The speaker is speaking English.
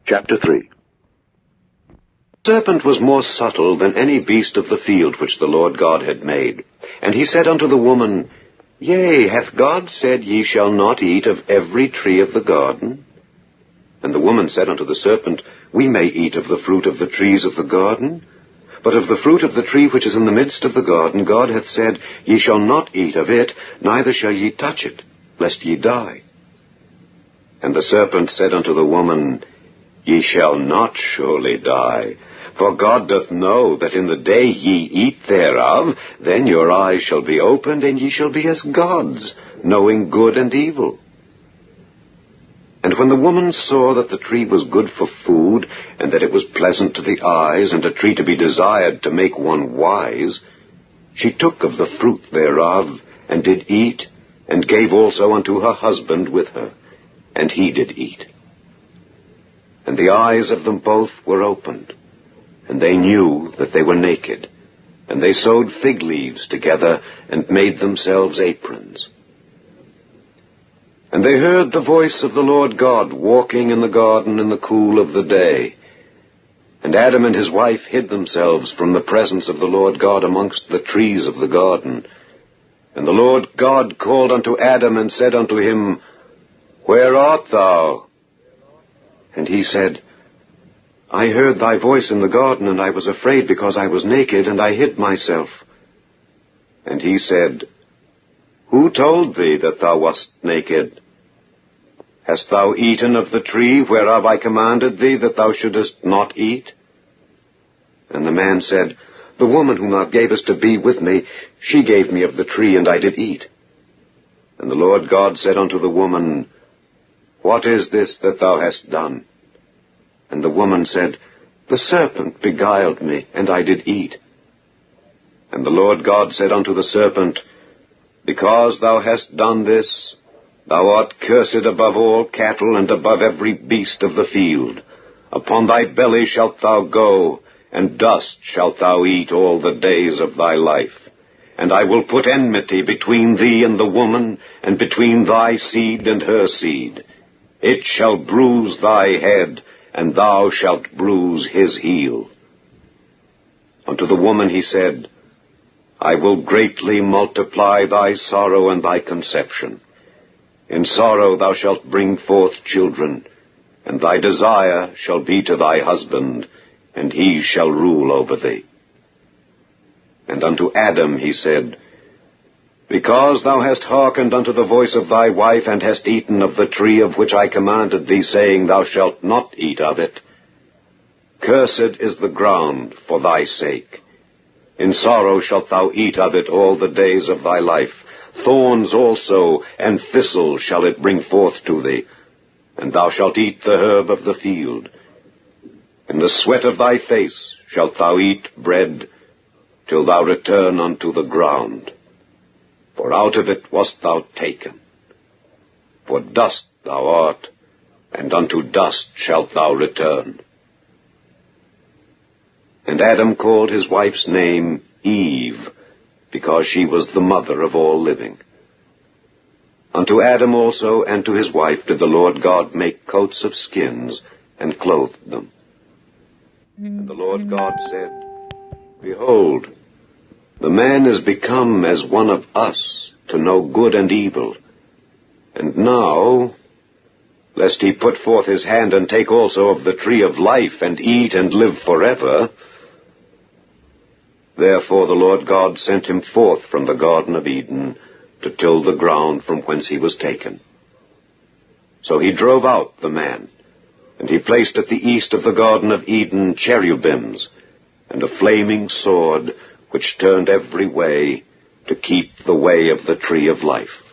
Chapter 3. The serpent was more subtle than any beast of the field which the Lord God had made. And he said unto the woman, Yea, hath God said, Ye shall not eat of every tree of the garden? And the woman said unto the serpent, We may eat of the fruit of the trees of the garden. But of the fruit of the tree which is in the midst of the garden, God hath said, Ye shall not eat of it, neither shall ye touch it, lest ye die. And the serpent said unto the woman, Ye shall not surely die. For God doth know that in the day ye eat thereof, then your eyes shall be opened, and ye shall be as gods, knowing good and evil. And when the woman saw that the tree was good for food, and that it was pleasant to the eyes, and a tree to be desired to make one wise, she took of the fruit thereof, and did eat, and gave also unto her husband with her, and he did eat. And the eyes of them both were opened, and they knew that they were naked. And they sewed fig leaves together, and made themselves aprons. And they heard the voice of the Lord God walking in the garden in the cool of the day. And Adam and his wife hid themselves from the presence of the Lord God amongst the trees of the garden. And the Lord God called unto Adam, and said unto him, Where art thou? And he said, I heard thy voice in the garden, and I was afraid because I was naked, and I hid myself. And he said, Who told thee that thou wast naked? Hast thou eaten of the tree whereof I commanded thee that thou shouldest not eat? And the man said, The woman whom thou gavest to be with me, she gave me of the tree, and I did eat. And the Lord God said unto the woman, What is this that thou hast done? And the woman said, The serpent beguiled me, and I did eat. And the Lord God said unto the serpent, Because thou hast done this, thou art cursed above all cattle, and above every beast of the field. Upon thy belly shalt thou go, and dust shalt thou eat all the days of thy life. And I will put enmity between thee and the woman, and between thy seed and her seed. It shall bruise thy head, and thou shalt bruise his heel. Unto the woman he said, I will greatly multiply thy sorrow and thy conception. In sorrow thou shalt bring forth children, and thy desire shall be to thy husband, and he shall rule over thee. And unto Adam he said, Because thou hast hearkened unto the voice of thy wife, and hast eaten of the tree of which I commanded thee, saying, Thou shalt not eat of it, cursed is the ground for thy sake. In sorrow shalt thou eat of it all the days of thy life. Thorns also and thistles shall it bring forth to thee, and thou shalt eat the herb of the field. In the sweat of thy face shalt thou eat bread, till thou return unto the ground. For out of it wast thou taken. For dust thou art, and unto dust shalt thou return. And Adam called his wife's name Eve, because she was the mother of all living. Unto Adam also and to his wife did the Lord God make coats of skins, and clothed them. And the Lord God said, Behold, the man is become as one of us, to know good and evil. And now, lest he put forth his hand and take also of the tree of life, and eat and live forever. Therefore the Lord God sent him forth from the Garden of Eden, to till the ground from whence he was taken. So he drove out the man, and he placed at the east of the Garden of Eden cherubims, and a flaming sword, which turned every way, to keep the way of the tree of life.